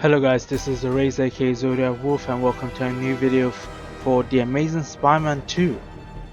Hello guys, this is Araiz aka Zodiac Wolf and welcome to a new video for The Amazing Spider-Man 2.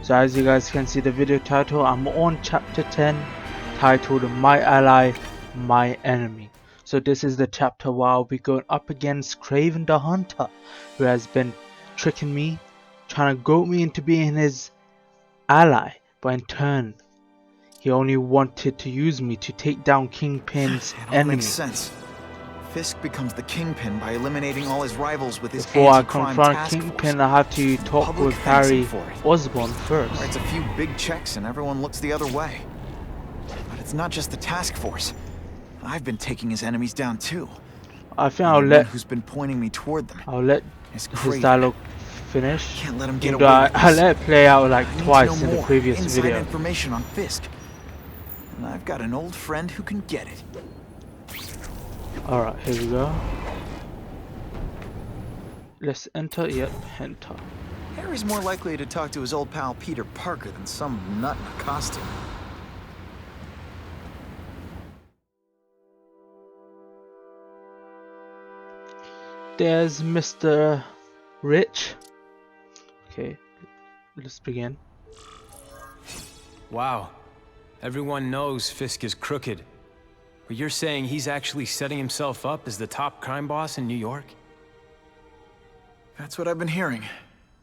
So as you guys can see the video title, I'm on chapter 10 titled My Ally, My Enemy. So this is the chapter where I'll be going up against Kraven the Hunter, who has been tricking me, trying to goat me into being his ally, but in turn he only wanted to use me to take down Kingpin's enemy. Makes sense. Fisk becomes the Kingpin by eliminating all his rivals with his Before I anti-crime confront task Kingpin, force. I have to talk Public with thanks him Harry for it. Osborn first. Writes a few big checks and everyone looks the other way. But it's not just the task force. I've been taking his enemies down too. I think And I'll the let one who's been pointing me toward them. I'll let It's his Kraven. dialogue finish. Can't let him get And away with I this. let it play out like I need to twice know in the more previous inside video. information on Fisk. And I've got an old friend who can get it. Alright, here we go. Let's enter, yep, enter. Harry's more likely to talk to his old pal Peter Parker than some nut in a costume. There's Mr. Rich. Okay, let's begin. Wow. Everyone knows Fisk is crooked. But you're saying he's actually setting himself up as the top crime boss in New York? That's what I've been hearing.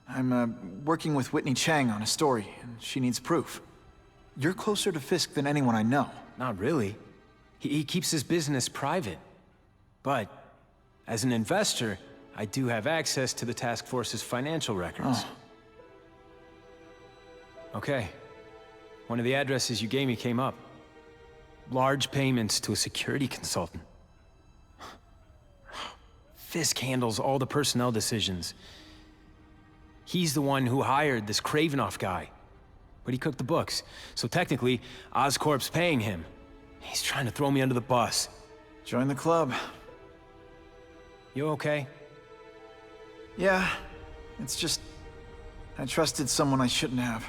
I'm working with Whitney Chang on a story, and she needs proof. You're closer to Fisk than anyone I know. Not really. He keeps his business private. But, as an investor, I do have access to the task force's financial records. Okay. One of the addresses you gave me came up. Large payments to a security consultant. Fisk handles all the personnel decisions. He's the one who hired this Kravinoff guy. But he cooked the books, so technically, Oscorp's paying him. He's trying to throw me under the bus. Join the club. You okay? Yeah, it's just... I trusted someone I shouldn't have.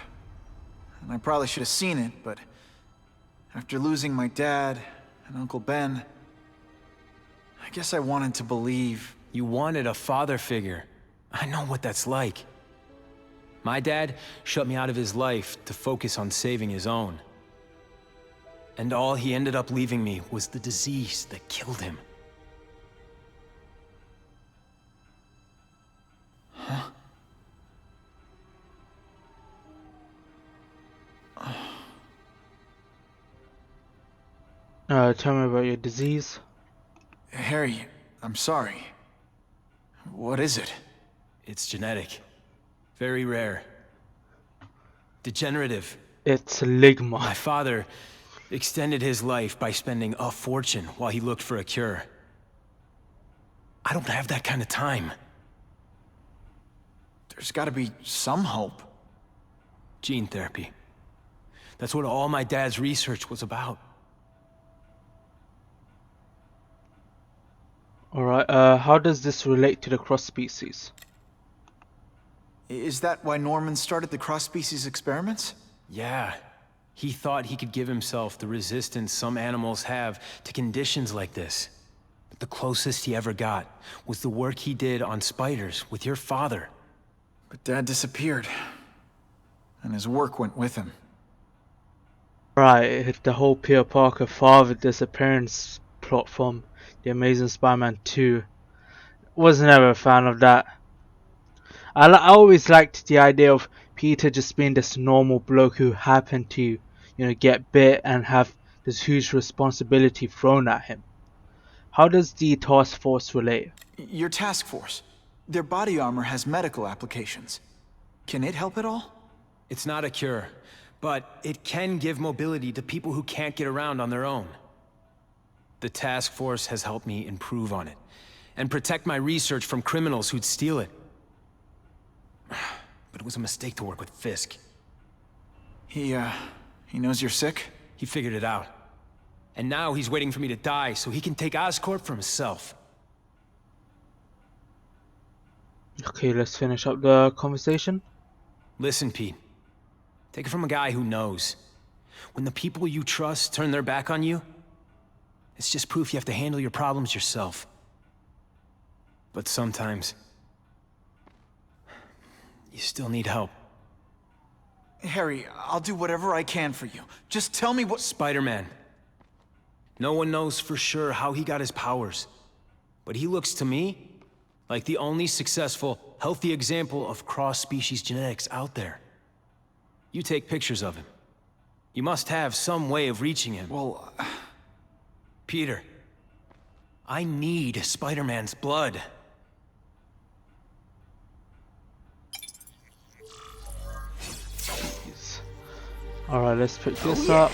And I probably should have seen it, but... after losing my dad and Uncle Ben... I guess I wanted to believe. You wanted a father figure. I know what that's like. My dad shut me out of his life to focus on saving his own. And all he ended up leaving me was the disease that killed him. Huh? Tell me about your disease. Harry, I'm sorry. What is it? It's genetic. Very rare. Degenerative. It's ligma. My father extended his life by spending a fortune while he looked for a cure. I don't have that kind of time. There's gotta be some hope. Gene therapy. That's what all my dad's research was about. Alright, how does this relate to the cross-species? Is that why Norman started the cross-species experiments? Yeah. He thought he could give himself the resistance some animals have to conditions like this. But the closest he ever got was the work he did on spiders with your father. But Dad disappeared. And his work went with him. Right, the whole Peter Parker father disappearance plot from The Amazing Spider-Man 2. Was never a fan of that. I always liked the idea of Peter just being this normal bloke who happened to, get bit and have this huge responsibility thrown at him. How does the task force relate? Your task force. Their body armor has medical applications. Can it help at all? It's not a cure, but it can give mobility to people who can't get around on their own. The task force has helped me improve on it, and protect my research from criminals who'd steal it. But it was a mistake to work with Fisk. He knows you're sick? He figured it out. And now he's waiting for me to die so he can take Oscorp for himself. Okay, let's finish up the conversation. Listen, Pete. Take it from a guy who knows. When the people you trust turn their back on you, it's just proof you have to handle your problems yourself. But sometimes... you still need help. Harry, I'll do whatever I can for you. Just tell me what... Spider-Man. No one knows for sure how he got his powers. But he looks to me like the only successful, healthy example of cross-species genetics out there. You take pictures of him. You must have some way of reaching him. Well... Peter, I need Spider-Man's blood. Alright, let's pick this up.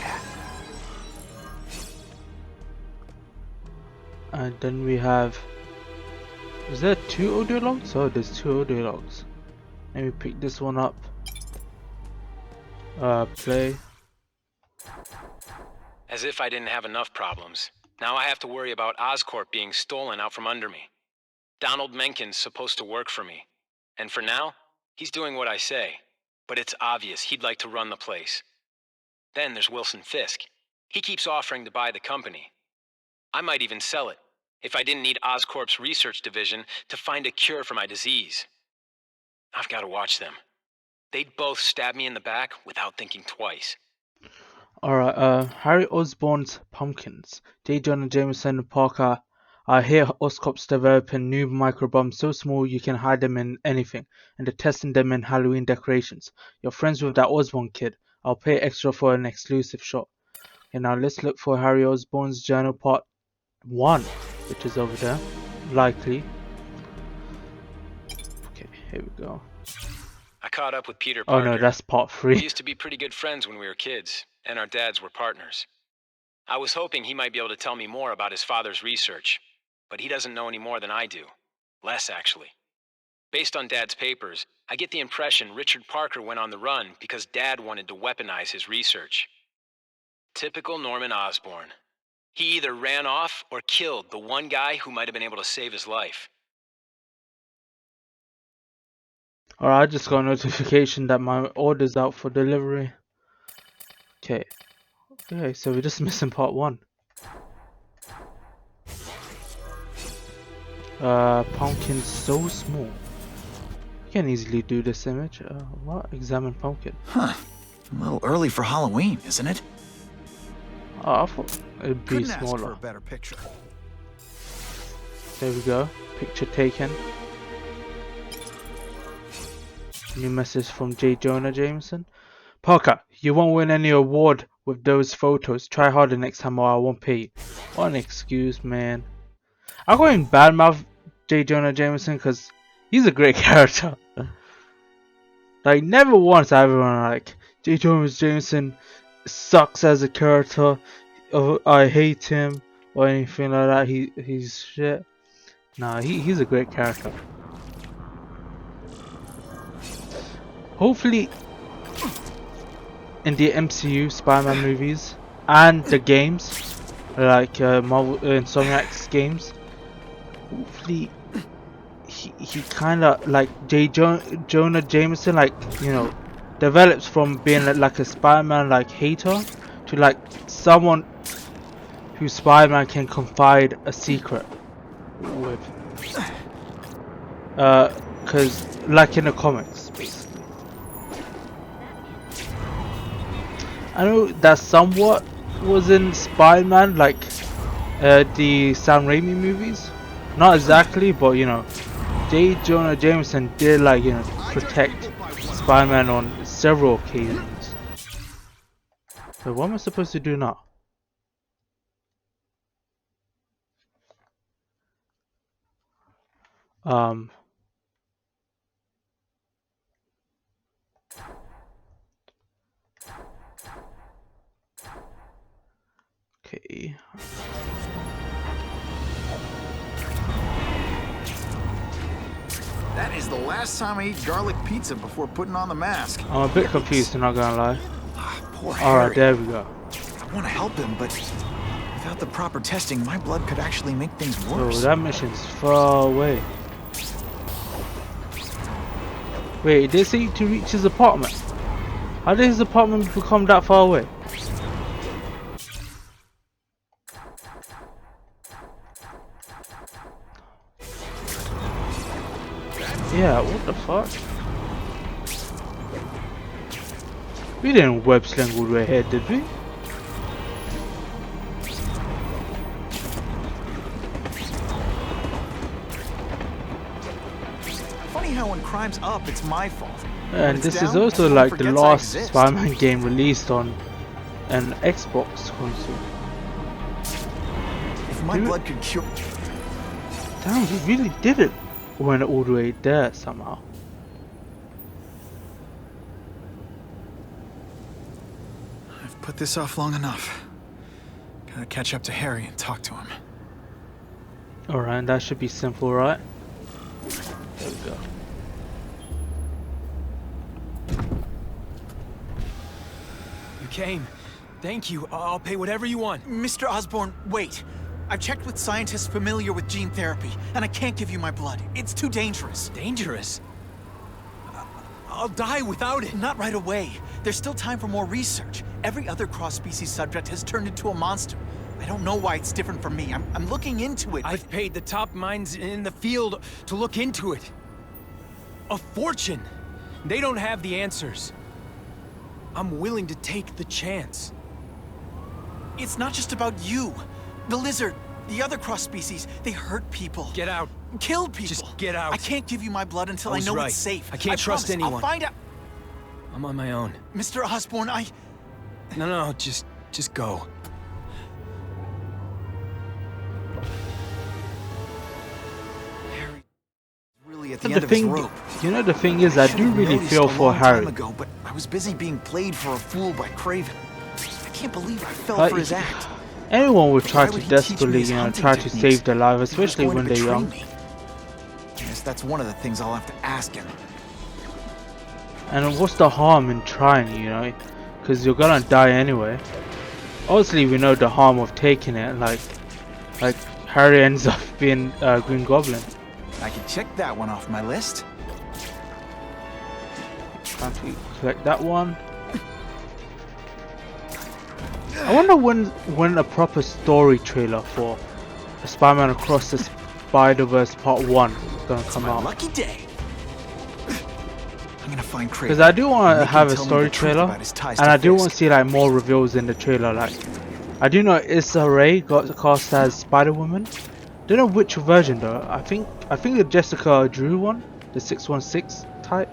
And then we have... is there 2 audio logs? Oh, there's 2 audio logs. Let me pick this one up. Play. As if I didn't have enough problems. Now I have to worry about Oscorp being stolen out from under me. Donald Mencken's supposed to work for me. And for now, he's doing what I say. But it's obvious he'd like to run the place. Then there's Wilson Fisk. He keeps offering to buy the company. I might even sell it, if I didn't need Oscorp's research division to find a cure for my disease. I've got to watch them. They'd both stab me in the back without thinking twice. Alright, Harry Osborn's Pumpkins. J. Jonah Jameson and Parker are here. Oscorp's developing new microbombs so small you can hide them in anything, and they're testing them in Halloween decorations. You're friends with that Osborn kid. I'll pay extra for an exclusive shot. Okay, now let's look for Harry Osborn's Journal Part 1, which is over there. Likely. Okay, here we go. I caught up with Peter Parker. Oh no, that's Part 3. We used to be pretty good friends when we were kids, and our dads were partners. I was hoping he might be able to tell me more about his father's research, but he doesn't know any more than I do. Less, actually. Based on Dad's papers, I get the impression Richard Parker went on the run because Dad wanted to weaponize his research. Typical Norman Osborn. He either ran off or killed the one guy who might have been able to save his life. Alright, I just got a notification that my order's out for delivery. Okay. Okay, so we're just missing Part 1. Pumpkin's so small. You can easily do this image. What? Examine pumpkin. Huh. A little early for Halloween, isn't it? Oh, I thought it'd be Couldn't ask for smaller. a better picture. There we go. Picture taken. New message from J. Jonah Jameson. Parker, you won't win any award with those photos. Try harder next time or I won't pay you. What an excuse, man. I'm going badmouth J. Jonah Jameson because he's a great character. Like, never once I ever like, J. Jonah Jameson sucks as a character, or I hate him, or anything like that. He's shit. Nah, he's a great character. Hopefully, in the MCU Spider-Man movies and the games, like Marvel Insomniac's games, hopefully he kind of like Jonah Jameson, like, you know, develops from being like a Spider-Man like hater to like someone who Spider-Man can confide a secret with. Cause like in the comics, basically. I know that somewhat was in Spider-Man, like the Sam Raimi movies. Not exactly, but you know, J. Jonah Jameson did, like, you know, protect Spider-Man on several occasions. So what am I supposed to do now? Okay. That is the last time I eat garlic pizza before putting on the mask. I'm a bit confused, I'm not gonna lie. Poor Harry. Alright, there we go. I want to help him, but without the proper testing, my blood could actually make things So worse. that mission's far away. Wait, they say to reach his apartment. How did his apartment become that far away? Yeah, what the fuck? We didn't web sling all the way here, did we? Funny how when crime's up, it's my fault. And When this it's is down, also everyone like the forgets I last exist. Spider-Man game released on an Xbox console. If my Dude. blood could cure... Damn, he really did it. Went all the way there somehow. I've put this off long enough. Gotta catch up to Harry and talk to him. Alright, and that should be simple, right? There we go. You came. Thank you. I'll pay whatever you want. Mr. Osborn, wait. I've checked with scientists familiar with gene therapy, and I can't give you my blood. It's too dangerous. Dangerous? I'll die without it. Not right away. There's still time for more research. Every other cross-species subject has turned into a monster. I don't know why it's different from me. I'm looking into it. I've paid the top minds in the field to look into it. A fortune. They don't have the answers. I'm willing to take the chance. It's not just about you. The lizard, the other cross-species, they hurt people. Get out. Kill people. Just get out. I can't give you my blood until I I was know right. it's safe. I can't trust promise. anyone. I'll find out. I'm on my own. Mr. Osborn, No, just go. Harry really at the And end the of his thing, rope. you know, the thing is, I do Should've really noticed feel a for long Harry. time ago, but I was busy being played for a fool by Craven. I can't believe I fell Like, for his act. Anyone would try Why to would he teach me desperately, his you know, hunting try to techniques? save their life, He was especially going to when they're betray young. me. Guess that's one of the things I'll have to ask him. And what's the harm in trying, you know? Because you're gonna die anyway. Obviously, we know the harm of taking it. Like Harry ends up being Green Goblin. I can check that one off my list. Time to collect that one. I wonder when a proper story trailer for Spider-Man Across the Spider-Verse Part 1 is gonna come My out. lucky day. I'm gonna find Craven. Because I do want to Make him have a tell me story the truth trailer, about his ties and to I do want Fisk. to see like more reveals in the trailer. Like, I do know Issa Rae got cast as Spider-Woman. Don't know which version though. I think the Jessica Drew one, the 616 type,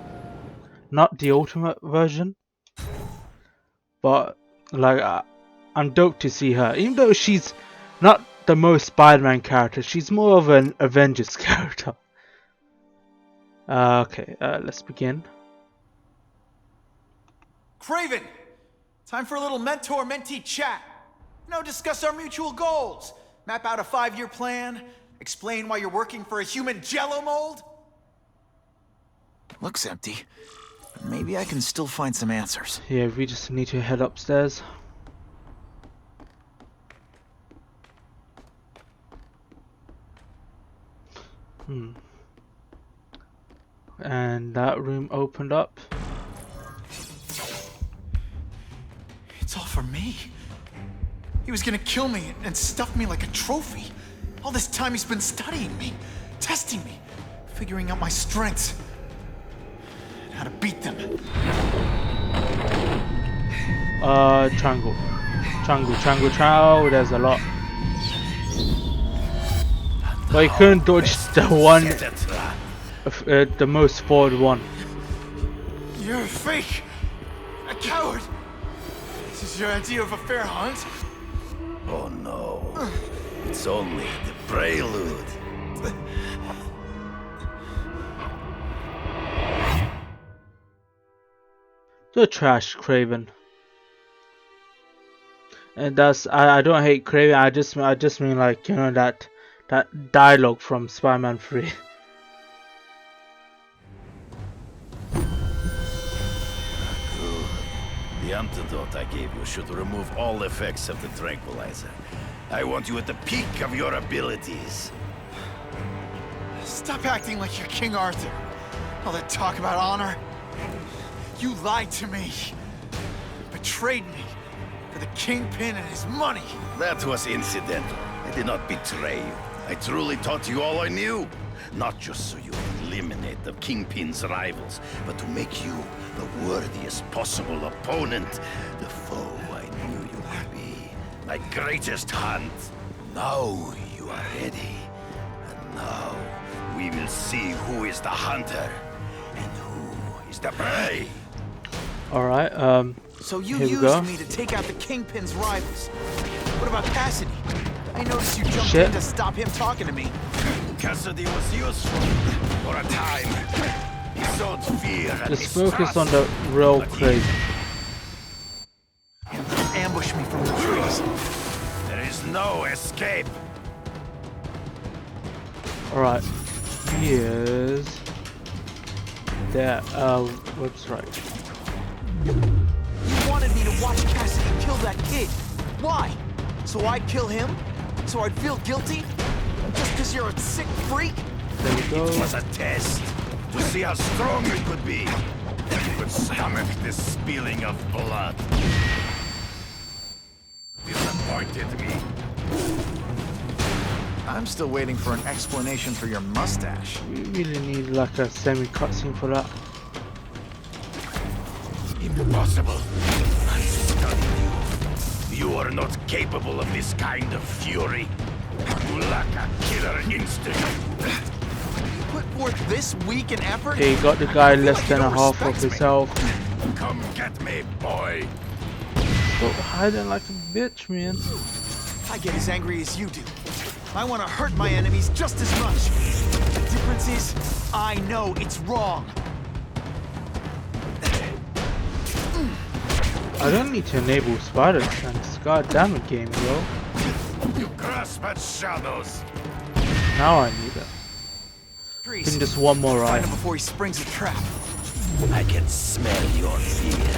not the Ultimate version. But like, I'm dope to see her, even though she's not the most Spider-Man character. She's more of an Avengers character. Okay, let's begin. Craven! Time for a little mentor-mentee chat. Discuss our mutual goals. Map out a 5-year plan. Explain why you're working for a human jello mold. Looks empty. But maybe I can still find some answers. Yeah, we just need to head upstairs. And that room opened up. It's all for me. He was gonna kill me and stuff me like a trophy. All this time he's been studying me, testing me, figuring out my strengths, and how to beat them. Triangle. Triangle. There's a lot. But you couldn't dodge the one, the most forward one. You're a fake! A coward! This is your idea of a fair hunt? Oh no, it's only the prelude. You're trash, Craven. And that's I don't hate Craven. I just mean like, you know, that dialogue from Spider-Man 3. The antidote I gave you should remove all effects of the tranquilizer. I want you at the peak of your abilities. Stop acting like you're King Arthur. All that talk about honor. You lied to me. Betrayed me. For the Kingpin and his money. That was incidental. I did not betray you. I truly taught you all I knew. not just so you eliminate the Kingpin's rivals, but to make you the worthiest possible opponent, the foe I knew you would be. My greatest hunt. Now you are ready. And now we will see who is the hunter and who is the prey. Alright, So you here we used go. me to take out the Kingpin's rivals. What about Cassidy? I noticed you jumped Shit. in to stop him talking to me. Cassidy was useful for a time. He sowed fear and Just focus mistrust. on the real But he- crazy. Ambush me from the trees. There is no escape. Alright, here's that, what's right. You wanted me to watch Cassidy kill that kid. Why? So I'd kill him? So I'd feel guilty? Just because you're a sick freak? There we go. It was a test to see how strong you could be. You could stomach this spilling of blood. Disappointed me. I'm still waiting for an explanation for your mustache. We really need like a semi-cutscene for that. Impossible. I studied you. You are not capable of this kind of fury. You lack a killer instinct. You put forth this week an effort? Okay, you got the guy I feel less like than you a don't half of respect me. his health. Come get me, boy. Stop hiding like a bitch, man. I get as angry as you do. I want to hurt my enemies just as much. The difference is, I know it's wrong. I don't need to enable spider sense. God damn it, game, bro. You grasp at shadows. Now I need it. Trees. Then just one more Find right. him before he springs a trap. I can smell your fear.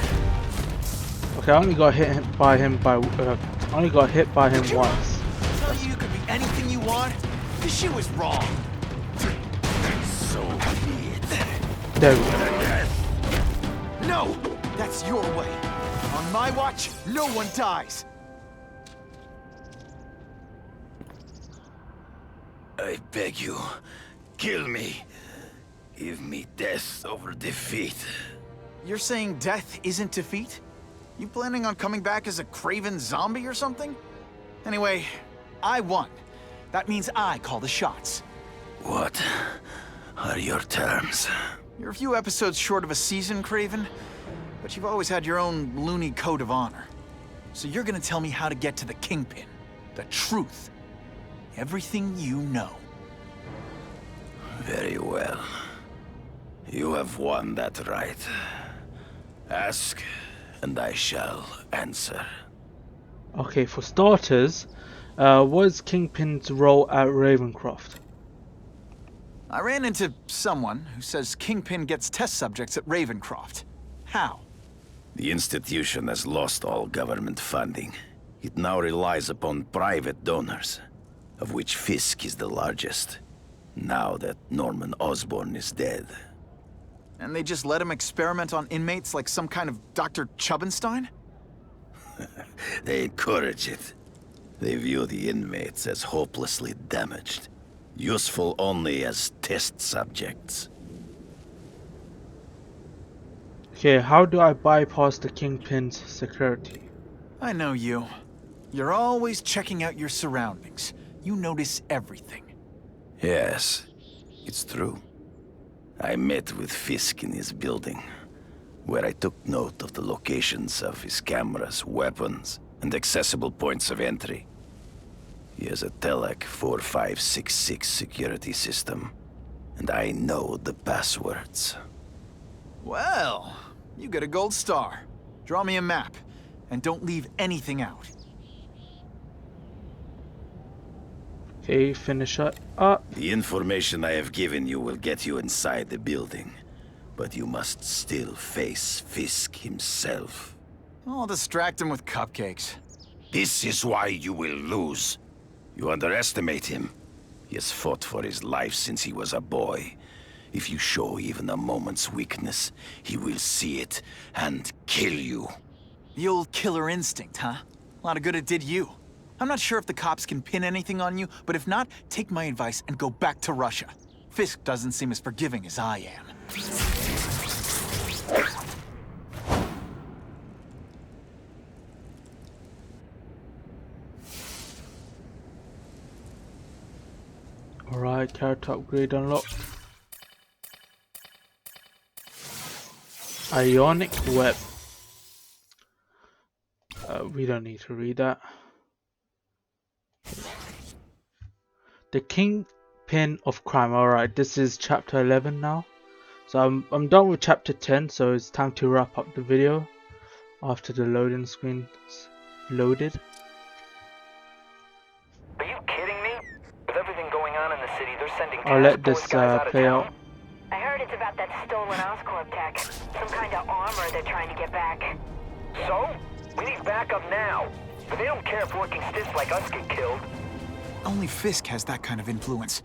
Okay, I only got hit by him once. Tell you could be anything you want. This shit was wrong. So be it. There we go. Death. No, that's your way. On my watch, no one dies. I beg you, kill me. Give me death over defeat. You're saying death isn't defeat? You planning on coming back as a craven zombie or something? Anyway, I won. That means I call the shots. What are your terms? You're a few episodes short of a season, Craven, but you've always had your own loony code of honor. So you're gonna tell me how to get to the Kingpin. The truth. Everything you know. Very well. You have won that right. Ask, and I shall answer. Okay, for starters, what is Kingpin's role at Ravencroft? I ran into someone who says Kingpin gets test subjects at Ravencroft. How? The institution has lost all government funding. It now relies upon private donors, of which Fisk is the largest, now that Norman Osborn is dead. And they just let him experiment on inmates like some kind of Dr. Chubbenstein? They encourage it. They view the inmates as hopelessly damaged, useful only as test subjects. Okay, how do I bypass the Kingpin's security? I know you. You're always checking out your surroundings. You notice everything. Yes, it's true. I met with Fisk in his building, where I took note of the locations of his cameras, weapons, and accessible points of entry. He has a Telec 4566 security system, and I know the passwords. Well, you get a gold star. Draw me a map, and don't leave anything out. Okay, finish it up. The information I have given you will get you inside the building, but you must still face Fisk himself. I'll distract him with cupcakes. This is why you will lose. You underestimate him. He has fought for his life since he was a boy. If you show even a moment's weakness, he will see it and kill you. The old killer instinct, huh? A lot of good it did you. I'm not sure if the cops can pin anything on you, but if not, take my advice and go back to Russia. Fisk doesn't seem as forgiving as I am. Alright, character upgrade unlocked. Ionic web. We don't need to read that. The Kingpin of Crime. Alright, this is chapter 11 now. So I'm done with chapter 10, so it's time to wrap up the video after the loading screen's loaded. Are you kidding me? With everything going on in the city, they're sending I'll let this task force guys out of play town. out. I heard it's about that stolen Oscorp tech. Some kind of armor they're trying to get back. So? We need backup now. But they don't care if working stiffs like us get killed. Only Fisk has that kind of influence.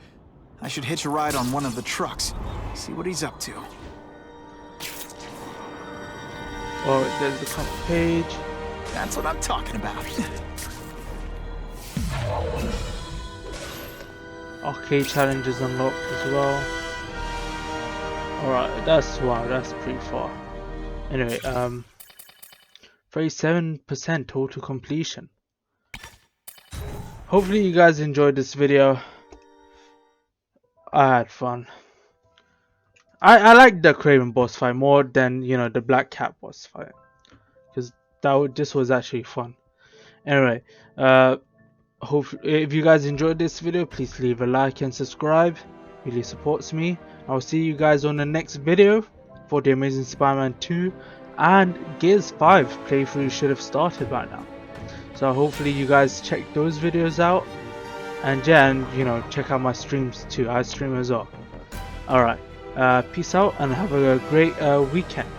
I should hitch a ride on one of the trucks. See what he's up to. Oh, there's the front page. That's what I'm talking about. Arcade challenges unlocked as well. Alright, that's pretty far. Anyway, 37% total completion. Hopefully you guys enjoyed this video. I had fun. I like the Kraven boss fight more than, you know, the Black Cat boss fight, because this was actually fun. Anyway, hope if you guys enjoyed this video, please leave a like and subscribe. Really supports me. I'll see you guys on the next video for The Amazing Spider-Man 2, and Gears 5 playthrough should have started by now. So hopefully you guys check those videos out, and yeah, and you know, check out my streams too. I stream as well. Alright, peace out and have a great weekend.